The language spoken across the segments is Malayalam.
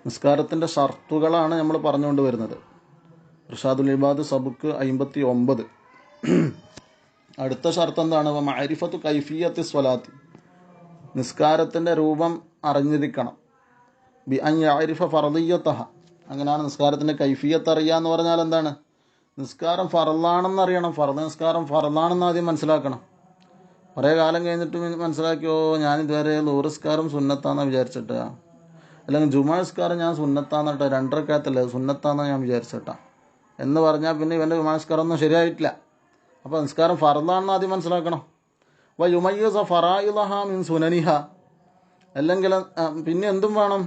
നിസ്കാരത്തിൻ്റെ ഷർത്തുകളാണ് നമ്മൾ പറഞ്ഞുകൊണ്ട് വരുന്നത്. ഇർഷാദുൽ ഇബാദ് സബുക്ക് 59. അടുത്ത ഷർത്ത് എന്താണ്? മഅരിഫത്തു കൈഫിയത്തി സ്വലാത്തി, നിസ്കാരത്തിൻ്റെ രൂപം അറിഞ്ഞിരിക്കണം. ബി അൻ യഅരിഫ ഫർദിയ്യതഹ, അങ്ങനെയാണ് നിസ്കാരത്തിൻ്റെ കൈഫിയത്ത് അറിയുക എന്ന് പറഞ്ഞാൽ എന്താണ്? നിസ്കാരം ഫർളാണെന്ന് അറിയണം. ഫർദ് നിസ്കാരം ഫർളാണെന്ന് ആദ്യം മനസ്സിലാക്കണം. കുറേ കാലം കഴിഞ്ഞിട്ട് മനസ്സിലാക്കിയോ, ഞാനിതുവരെ ലൂറിസ്കാരം സുന്നത്താണെന്ന് വിചാരിച്ചിട്ടാ, അല്ലെങ്കിൽ ജുമാസ്കാരം ഞാൻ സുന്നത്താന്നിട്ട് 2 റക്അത്തല്ലേ സുന്നത്താണെന്ന് ഞാൻ വിചാരിച്ചിട്ടാ എന്ന് പറഞ്ഞാൽ പിന്നെ ഇവൻ്റെ ജുമാസ്കാരം ഒന്നും ശരിയായിട്ടില്ല. അപ്പോൾ നിസ്കാരം ഫർളാണെന്ന് ആദ്യം മനസ്സിലാക്കണം. യുമയ്യിസ ഫറായിദഹ മിൻ സുനനിഹ, അല്ലെങ്കിൽ പിന്നെ എന്തും വേണം?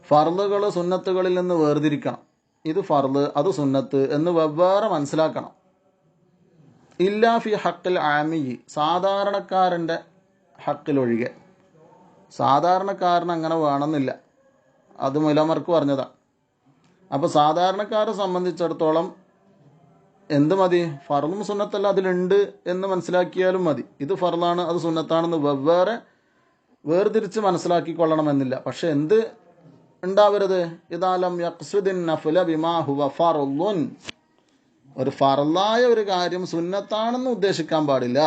ഫർളുകൾ സുന്നത്തുകളിൽ നിന്ന് വേർതിരിക്കണം. ഇത് ഫർള്, അത് സുന്നത്ത് എന്ന് വെവ്വേറെ മനസ്സിലാക്കണം. ഇല്ലാ ഫി ഹക്കിൽ ആമി, സാധാരണക്കാരൻ്റെ ഹക്കിലൊഴികെ. സാധാരണക്കാരന് അങ്ങനെ വേണമെന്നില്ല, അത് മുലമർക്ക് പറഞ്ഞതാണ്. അപ്പോൾ സാധാരണക്കാരെ സംബന്ധിച്ചിടത്തോളം എന്ത് മതി? ഫർളും സുന്നത്തല്ല അതിലുണ്ട് എന്ന് മനസ്സിലാക്കിയാലും മതി. ഇത് ഫർളാണ്, അത് സുന്നത്താണെന്ന് വെവ്വേറെ വേർതിരിച്ച് മനസ്സിലാക്കിക്കൊള്ളണമെന്നില്ല. പക്ഷെ എന്ത് ഉണ്ടാവരുത്? ഇദാലം യഖ്സിദിൻ നഫ്ല ബിമാ ഹുവ ഫർളുൻ, ഒരു ഫർളായ ഒരു കാര്യം സുന്നത്താണെന്ന് ഉദ്ദേശിക്കാൻ പാടില്ല.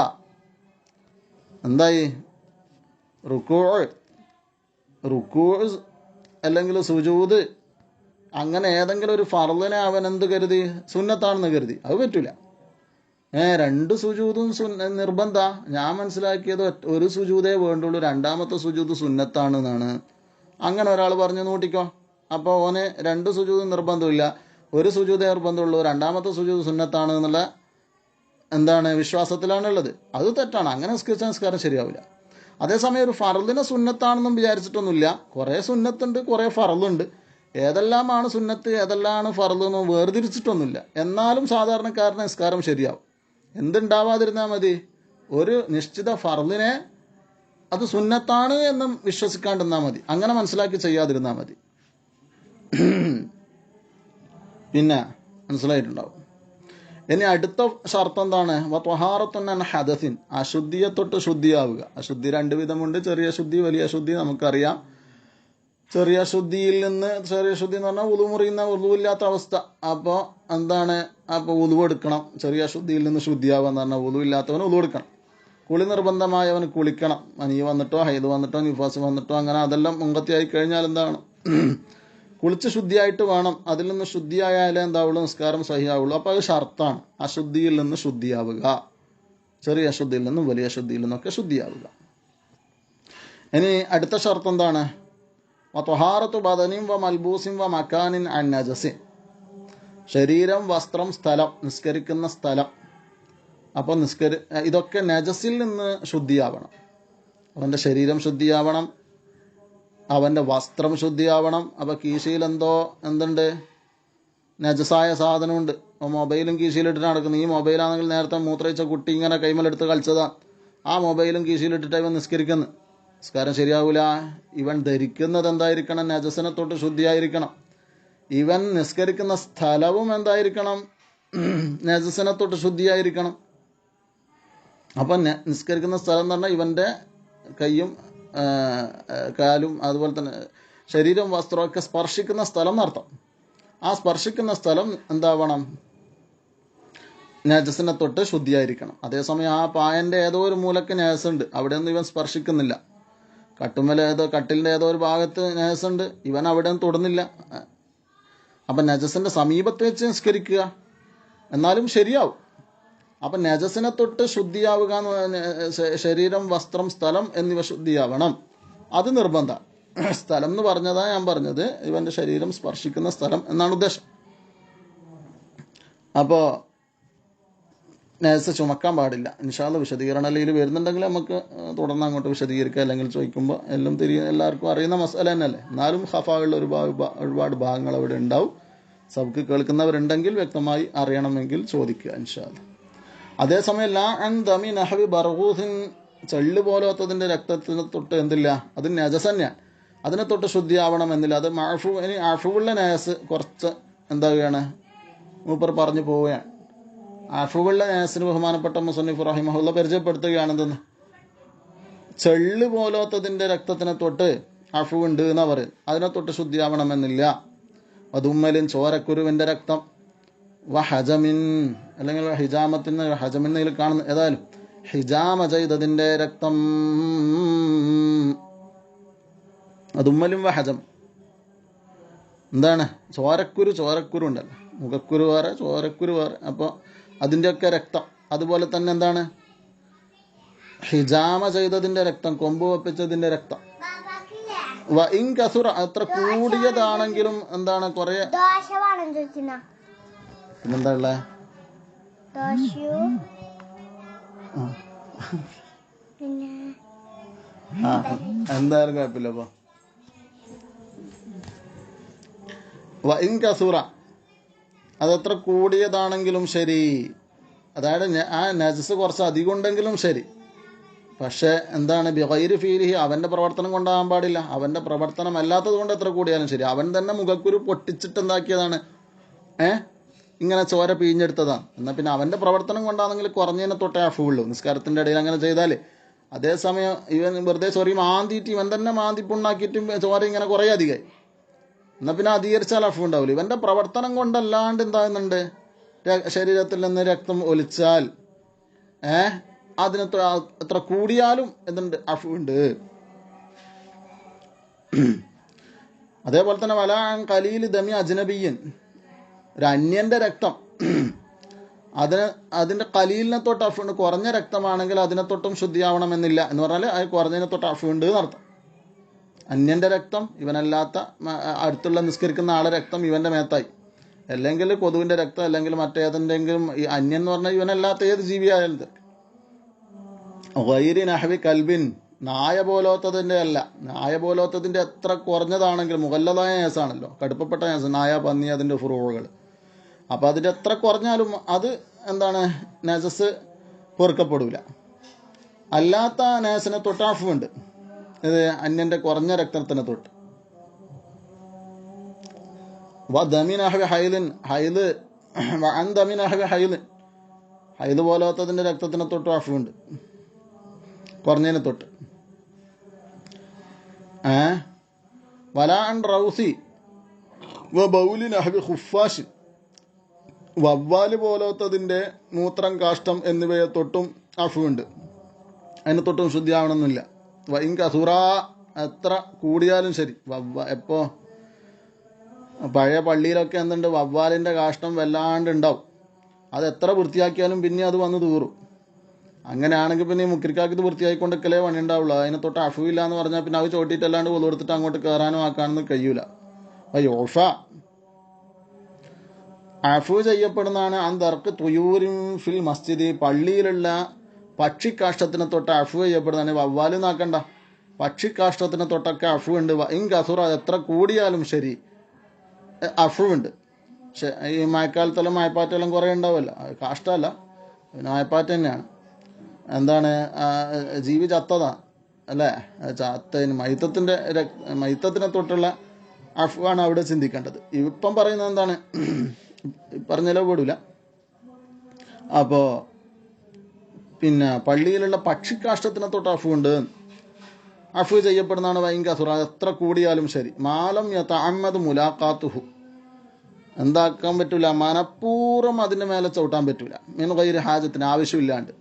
എന്തായി? റുക്കൂ അല്ലെങ്കിൽ സുജൂദ്, അങ്ങനെ ഏതെങ്കിലും ഒരു ഫർളിനെ അവൻ എന്ത് കരുതി? സുന്നത്താണെന്ന് കരുതി. അത് പറ്റൂല. 2 സുജൂദും നിർബന്ധ. ഞാൻ മനസ്സിലാക്കിയത് ഒരു സുജൂദേ വേണ്ടുള്ളൂ, 2ാമത്തെ സുജൂദ് സുന്നത്താണെന്നാണ്. അങ്ങനെ ഒരാൾ പറഞ്ഞു നോട്ടിക്കോ. അപ്പോൾ ഓന് 2 സുജൂദ് നിർബന്ധമില്ല, ഒരു സുജൂദേ നിർബന്ധമുള്ളൂ, 2ാമത്തെ സുജൂദ് സുന്നത്താണ് എന്നുള്ള എന്താണ് വിശ്വാസത്തിലാണുള്ളത്. അത് തെറ്റാണ്. അങ്ങനെ നിസ്കാരം ശരിയാവില്ല. അതേസമയം ഒരു ഫർളിനെ സുന്നത്താണെന്നും വിചാരിച്ചിട്ടൊന്നുമില്ല. കുറേ സുന്നത്തുണ്ട്, കുറേ ഫർളുണ്ട്. ഏതെല്ലാമാണ് സുന്നത്ത് ഏതെല്ലാമാണ് ഫർള് എന്നും വേർതിരിച്ചിട്ടൊന്നുമില്ല. എന്നാലും സാധാരണക്കാരന് നിസ്കാരം ശരിയാവും. എന്തുണ്ടാവാതിരുന്നാൽ മതി? ഒരു നിശ്ചിത ഫർളിനെ അത് സുന്നത്താണ് എന്നും വിശ്വസിക്കാണ്ടിരുന്നാൽ മതി. അങ്ങനെ മനസ്സിലാക്കി ചെയ്യാതിരുന്നാൽ മതി. പിന്നെ മനസ്സിലായിട്ടുണ്ടാവും. ഇനി അടുത്ത ഷർത്ത് എന്താണ്? ത്വഹാറത്തുൻ അൻ ഹദസിൻ, അശുദ്ധിയെ തൊട്ട് ശുദ്ധിയാവുക. അശുദ്ധി 2 വിധമുണ്ട്, ചെറിയ ശുദ്ധി, വലിയ ശുദ്ധി. നമുക്കറിയാം. ചെറിയ ശുദ്ധി എന്ന് പറഞ്ഞാൽ ഉളു മുറിയുന്ന, ഉളുവില്ലാത്ത അവസ്ഥ. അപ്പോൾ എന്താണ്? അപ്പോൾ ഉളു എടുക്കണം. ചെറിയ ശുദ്ധിയിൽ നിന്ന് ശുദ്ധിയാവുക എന്ന് പറഞ്ഞാൽ ഉളു ഇല്ലാത്തവന് ഉളു എടുക്കണം. കുളി നിർബന്ധമായവന് കുളിക്കണം. മനിയ വന്നിട്ടോ ഹൈദ് വന്നിട്ടോ നിഫാസ് വന്നിട്ടോ അങ്ങനെ അതെല്ലാം മുങ്കത്തിയായി കഴിഞ്ഞാൽ എന്താണ്? കുളിച്ച് ശുദ്ധിയായിട്ട് വേണം. അതിൽ നിന്ന് ശുദ്ധിയായാലേ എന്താവുള്ളൂ? നിസ്കാരം സഹിയാവുള്ളൂ. അപ്പോൾ അത് ഷർത്താണ്. അശുദ്ധിയിൽ നിന്ന് ശുദ്ധിയാവുക. ചെറിയ അശുദ്ധിയിൽ നിന്നും വലിയ അശുദ്ധിയിൽ നിന്നൊക്കെ ശുദ്ധിയാവുക. ഇനി അടുത്ത ഷർത്ത് എന്താണ്? ത്വഹാറത്തു ബദനിൻ വ മൽബൂസിൻ വ മക്കാനിൻ അൻ നജസിൻ, ശരീരം, വസ്ത്രം, സ്ഥലം, നിസ്കരിക്കുന്ന സ്ഥലം. അപ്പോൾ ഇതൊക്കെ നജസിൽ നിന്ന് ശുദ്ധിയാവണം. അവൻ്റെ ശരീരം ശുദ്ധിയാവണം, അവൻ്റെ വസ്ത്രം ശുദ്ധിയാവണം. അപ്പോൾ കീശയിൽ എന്തുണ്ട്? നജസായ സാധനമുണ്ട്. മൊബൈലും കീശയിലിട്ടിട്ട് നടക്കുന്നത്. ഈ മൊബൈലാണെങ്കിൽ നേരത്തെ മൂത്രയിച്ച കുട്ടി ഇങ്ങനെ കൈമലെടുത്ത് കളിച്ചതാണ്. ആ മൊബൈലും കീശയിലിട്ടിട്ട് ഇവൻ നിസ്കരിക്കുന്നു. നിസ്കാരം ശരിയാവില്ല. ഇവൻ ധരിക്കുന്നത് എന്തായിരിക്കണം? നജസിനെ തൊട്ട് ശുദ്ധിയായിരിക്കണം. ഇവൻ നിസ്കരിക്കുന്ന സ്ഥലവും എന്തായിരിക്കണം? നജസിനെ തൊട്ട് ശുദ്ധിയായിരിക്കണം. അപ്പം നിസ്കരിക്കുന്ന സ്ഥലം എന്ന് പറഞ്ഞാൽ ഇവൻ്റെ കൈയും കാലും അതുപോലെ തന്നെ ശരീരവും വസ്ത്രമൊക്കെ സ്പർശിക്കുന്ന സ്ഥലം എന്നർത്ഥം. ആ സ്പർശിക്കുന്ന സ്ഥലം എന്താവണം? നജസിനെ തൊട്ട് ശുദ്ധിയായിരിക്കണം. അതേസമയം ആ പായൻ്റെ ഏതോ ഒരു മൂലക്ക് നജസുണ്ട്, അവിടെയൊന്നും ഇവൻ സ്പർശിക്കുന്നില്ല. കട്ടിലിൻ്റെ ഏതോ ഒരു ഭാഗത്ത് നജസുണ്ട്, ഇവൻ അവിടെ ഒന്നും തൊടുന്നില്ല. അപ്പം നജസിൻ്റെ സമീപത്ത് വെച്ച് നിസ്കരിക്കുക, എന്നാലും ശരിയാവും. അപ്പം നജസിനെ തൊട്ട് ശുദ്ധിയാവുക എന്ന് പറഞ്ഞാൽ ശരീരം, വസ്ത്രം, സ്ഥലം എന്നിവ ശുദ്ധിയാവണം. അത് നിർബന്ധം. സ്ഥലം എന്ന് പറഞ്ഞതാണ് ഞാൻ പറഞ്ഞത്, ഇവൻ്റെ ശരീരം സ്പർശിക്കുന്ന സ്ഥലം എന്നാണ് ഉദ്ദേശം. അപ്പോൾ നജസ് ചുമക്കാൻ പാടില്ല. ഇൻഷാ അല്ലാഹ് വിശദീകരണം അല്ലെങ്കിൽ വരുന്നുണ്ടെങ്കിൽ നമുക്ക് തുടർന്ന് അങ്ങോട്ട് വിശദീകരിക്കുക. അല്ലെങ്കിൽ ചോദിക്കുമ്പോൾ എല്ലാവർക്കും അറിയുന്ന മസല തന്നെയല്ലേ. എന്നാലും ഖഫായുള്ള ഒരുപാട് ഭാഗങ്ങൾ അവിടെ ഉണ്ടാവും. സബ്ക്ക് കേൾക്കുന്നവരുണ്ടെങ്കിൽ വ്യക്തമായി അറിയണമെങ്കിൽ ചോദിക്കുക ഇൻഷാ അല്ലാഹ്. അതേസമയം ലാ അൻ ദമി നഹവി ബർഗൂസിൻ, ചെള്ളു പോലത്തതിൻ്റെ രക്തത്തിനെ തൊട്ട് എന്തില്ല? അത് നജസ് തന്നെയാണ്. അതിനെ തൊട്ട് ശുദ്ധിയാവണമെന്നില്ല. അത് ഇനി അഫുവുള്ള നജസ് കുറച്ച് എന്താവുകയാണ്? മൂപ്പർ പറഞ്ഞു പോവുകയാണ്. അഫുവുള്ള നജസിന് ബഹുമാനപ്പെട്ട മുസന്നിഫ് റഹിമഹുള്ള പരിചയപ്പെടുത്തുകയാണെന്ന് ചെള്ള് പോലത്തതിൻ്റെ രക്തത്തിനെ തൊട്ട് അഫുണ്ട് എന്നാ പറയും. അതിനെ തൊട്ട് ശുദ്ധിയാവണമെന്നില്ല. അതുമ്മലിൻ ചോരക്കുരുവിൻ്റെ രക്തം, ഹജമിൻ അല്ലെങ്കിൽ ഹിജാമത്തിന് ഹജമിന്നതിൽ കാണുന്ന ഏതായാലും ഹിജാമ ചെയ്തതിൻ്റെ രക്തം, അതുമ്മലും ഹജം എന്താണ് ചോരക്കുരു ഉണ്ടല്ലോ, മുഖക്കുരു വേറെ ചോരക്കുരു വേറെ. അപ്പോൾ അതിൻ്റെയൊക്കെ രക്തം. അതുപോലെ തന്നെ എന്താണ് ഹിജാമ ചെയ്തതിൻ്റെ രക്തം, കൊമ്പ് വെപ്പിച്ചതിൻ്റെ രക്തം. ഇൻ കസുറ അത്ര കൂടിയതാണെങ്കിലും എന്താണ് കുറെ പിന്നെന്താ ഉള്ള എന്തായാലും കുഴപ്പമില്ല. അപ്പൊ ഇൻ കസുറ അതെത്ര കൂടിയതാണെങ്കിലും ശരി, അതായത് ആ നജസ് കുറച്ച് അധികം ഉണ്ടെങ്കിലും ശരി, പക്ഷെ എന്താണ് ബിഗൈരി ഫീലിഹി അവൻ്റെ പ്രവർത്തനം കൊണ്ടാകാൻ പാടില്ല. അവൻ്റെ പ്രവർത്തനം അല്ലാത്തത് കൊണ്ട് എത്ര കൂടിയാലും ശരി. അവൻ തന്നെ മുഖക്കുരു പൊട്ടിച്ചിട്ട് എന്താക്കിയതാണ്, ഇങ്ങനെ ചോര പിഴിഞ്ഞെടുത്തതാണ്. എന്നാൽ പിന്നെ അവൻ്റെ പ്രവർത്തനം കൊണ്ടാണെങ്കിൽ കുറഞ്ഞതിനെ തൊട്ടേ അഫുള്ളൂ നിസ്കാരത്തിൻ്റെ ഇടയിൽ അങ്ങനെ ചെയ്താൽ. അതേസമയം ഇവൻ വെറുതെ മാന്തിയിട്ട് ഇവൻ തന്നെ പുണ്ണാക്കിയിട്ടും ചോര ഇങ്ങനെ കുറേ അധികമായി, എന്നാൽ പിന്നെ അധികരിച്ചാൽ അഫു ഉണ്ടാവില്ല. ഇവൻ്റെ പ്രവർത്തനം കൊണ്ടല്ലാണ്ട് എന്താകുന്നുണ്ട്, ശരീരത്തിൽ നിന്ന് രക്തം ഒലിച്ചാൽ അതിന് എത്ര കൂടിയാലും എന്തുണ്ട് അഫു ഉണ്ട്. അതേപോലെ തന്നെ വല കലീൽ ദമി അജ്നബിയൻ, ഒരു അന്യൻ്റെ രക്തം അതിൻ്റെ കലീലിനെ തൊട്ട് അഫുണ്ട്. കുറഞ്ഞ രക്തമാണെങ്കിൽ അതിനെ തൊട്ടും ശുദ്ധിയാവണമെന്നില്ല എന്ന് പറഞ്ഞാൽ അത് കുറഞ്ഞതിനെ തൊട്ട് അഫുണ്ട് എന്നർത്ഥം. അന്യൻ്റെ രക്തം ഇവനല്ലാത്ത അടുത്തുള്ള നിസ്കരിക്കുന്ന ആളെ രക്തം ഇവൻ്റെ മേത്തായി, അല്ലെങ്കിൽ കൊതുവിൻ്റെ രക്തം, അല്ലെങ്കിൽ മറ്റേതെങ്കിലും ഈ അന്യൻ എന്ന് പറഞ്ഞാൽ ഇവനല്ലാത്ത ഏത് ജീവിയായാലും. ഗൈരി നഹവി കൽബിൻ, നായ പോലോത്തതിൻ്റെ അല്ല. നായ പോലോത്തതിൻ്റെ എത്ര കുറഞ്ഞതാണെങ്കിലും മുഗല്ലദായ നേസാണല്ലോ, കടുപ്പപ്പെട്ട നേസ്, നായ പന്നി അതിൻ്റെ ഫുറൂകൾ. അപ്പോൾ അതിൻ്റെ എത്ര കുറഞ്ഞാലും അത് എന്താണ് നജസ് പൊറുക്കപ്പെടില്ല. അല്ലാത്ത നേസിനെ തൊട്ട് അഫുണ്ട്, ഇത് അന്യൻ്റെ കുറഞ്ഞ രക്തത്തിനെ തൊട്ട്. ഹൈദ് പോലാത്തതിൻ്റെ രക്തത്തിനെ തൊട്ട് അഫുണ്ട്, കുറഞ്ഞതിനെ തൊട്ട്. വലാൻ റൗസി ബൗലിൻ അഹബി ഖുഫാഷ്, വവ്വാല് പോലത്തതിൻ്റെ മൂത്രം, കാഷ്ടം എന്നിവയെ തൊട്ടും അഫുണ്ട്. അതിനെ തൊട്ടും ശുദ്ധിയാവണമെന്നില്ല. വൈൻ കസുറ എത്ര കൂടിയാലും ശരി. എപ്പോൾ പഴയ പള്ളിയിലൊക്കെ എന്തുണ്ട്, വവ്വാലിൻ്റെ കാഷ്ടം വല്ലാണ്ട് ഉണ്ടാവും. അത് എത്ര വൃത്തിയാക്കിയാലും പിന്നെ അത് വന്ന് തീറും. അങ്ങനെയാണെങ്കിൽ പിന്നെ ഈ മുക്രിക്കാക്കിത് വൃത്തിയായിക്കൊണ്ടിരിക്കലേ പണി ഉണ്ടാവുള്ളൂ. അതിനെ തൊട്ട് അഫുവില്ല എന്ന് പറഞ്ഞാൽ പിന്നെ അത് ചോട്ടിയിട്ടല്ലാണ്ട് കൊതു കൊടുത്തിട്ട് അങ്ങോട്ട് കയറാനും ആക്കാനൊന്നും കഴിയൂല. യോഫ അഫു ചെയ്യപ്പെടുന്നതാണ് അന്തർക്ക് തുയൂരിൻ ഫിൽ മസ്ജിദ്, പള്ളിയിലുള്ള പക്ഷിക്കാഷ്ടത്തിനെ തൊട്ട് അഫു ചെയ്യപ്പെടുന്നതാണ്. വവ്വാല് നാക്കണ്ട, പക്ഷിക്കാഷ്ടത്തിനെ തൊട്ടൊക്കെ അഫു ഉണ്ട്. ഇൻ കസുറ എത്ര കൂടിയാലും ശരി അഫു ഉണ്ട്. പക്ഷെ ഈ മഴക്കാലത്തെല്ലാം മഴപ്പാറ്റെല്ലാം കുറേ ഉണ്ടാവുമല്ലോ, കാഷ്ടമല്ല പിന്നെ മഴപ്പാറ്റ തന്നെയാണ്. എന്താണ് ജീവി ചത്തതാ അല്ലേ, ചത്തതിന് മൈത്തത്തിനെ തൊട്ടുള്ള അഫുവാണ് അവിടെ ചിന്തിക്കേണ്ടത്. ഇപ്പം പറയുന്നത് എന്താണ്, പറഞ്ഞാലോ പെടില്ല. അപ്പോൾ പിന്നെ പള്ളിയിലുള്ള പക്ഷിക്കാഷ്ടത്തിനെ തൊട്ട് അഫുണ്ട്, അഫു ചെയ്യപ്പെടുന്നതാണ്. വൈങ്കസുറ എത്ര കൂടിയാലും ശരി. മാലം യതഅമ്മദ് മുലാഖാത്തുഹു, എന്താക്കാൻ പറ്റൂല, മനഃപൂർവ്വം അതിൻ്റെ മേലെ ചവിട്ടാൻ പറ്റൂല. മീൻ ഗൈരി ഹാജത്തിന്, ആവശ്യമില്ലാണ്ട്.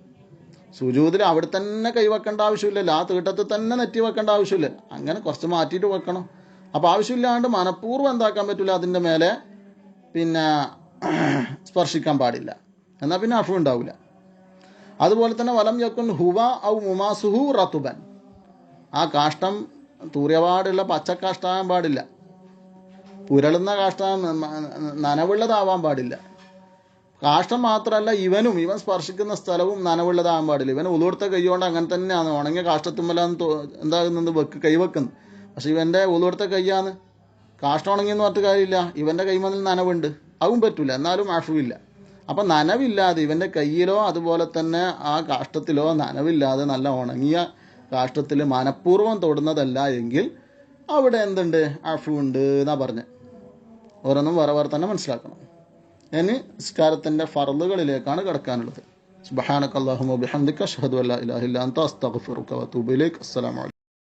സുജൂദിൽ അവിടെ തന്നെ കൈവെക്കേണ്ട ആവശ്യമില്ലല്ലോ, ആ തീട്ടത്തിൽ തന്നെ നെറ്റി വെക്കേണ്ട ആവശ്യമില്ലല്ലോ, അങ്ങനെ കുറച്ച് മാറ്റിയിട്ട് വെക്കണം. അപ്പോൾ ആവശ്യമില്ലാണ്ട് മനഃപൂർവ്വം എന്താക്കാൻ പറ്റൂല, അതിൻ്റെ മേലെ പിന്നെ സ്പർശിക്കാൻ പാടില്ല. എന്നാൽ പിന്നെ അഫു ഉണ്ടാവില്ല. അതുപോലെ തന്നെ വലം യക്കുൻ ഹുവ ഔ മുമാസുഹു റതുബൻ, ആ കാഷ്ടം തൂര്യപാടുള്ള പച്ചക്കാഷ്ടാകാൻ പാടില്ല, പുരളുന്ന കാഷ്ടം നനവുള്ളതാവാൻ പാടില്ല. കാഷ്ടം മാത്രമല്ല ഇവൻ സ്പർശിക്കുന്ന സ്ഥലവും നനവുള്ളതാകാൻ പാടില്ല. ഇവൻ ഉളുകൊടുത്ത കൈകൊണ്ട് അങ്ങനെ തന്നെയാണ് ഉണങ്ങിയ കാഷ്ടത്തുമ്മലാന്ന് എന്താകുന്നത് കൈവെക്കുന്നത്. പക്ഷെ ഇവൻ്റെ ഉളുകൊടുത്ത കൈയാണ്, കാഷ്ടം ഉണങ്ങിയെന്ന് പറഞ്ഞിട്ട് കാര്യമില്ല, ഇവൻ്റെ കൈമതിൽ നനവുണ്ട്, അതും പറ്റില്ല. എന്നാലും അഫുവില്ല. അപ്പം നനവില്ലാതെ ഇവൻ്റെ കയ്യിലോ അതുപോലെ തന്നെ ആ കാഷ്ടത്തിലോ നനവില്ലാതെ നല്ല ഉണങ്ങിയ കാഷ്ടത്തിൽ മനഃപൂർവ്വം തൊടുന്നതല്ല എങ്കിൽ അവിടെ എന്തുണ്ട്, അഫു ഉണ്ട് എന്നാ പറഞ്ഞത്. ഓരോന്നും വേറെ വേറെ തന്നെ മനസ്സിലാക്കണം. ഇനി നിസ്കാരത്തിൻ്റെ ഫർളുകളിലേക്കാണ് കിടക്കാനുള്ളത്. സുബ്ഹാനക അല്ലാഹുമ്മ വബിഹംദിക അഷ്ഹദു അല്ലാ ഇലാഹ ഇല്ല അൻത അസ്തഗ്ഫിറുക വഅതൂബു ഇലൈക്. അസ്സലാമു അലൈക്കും.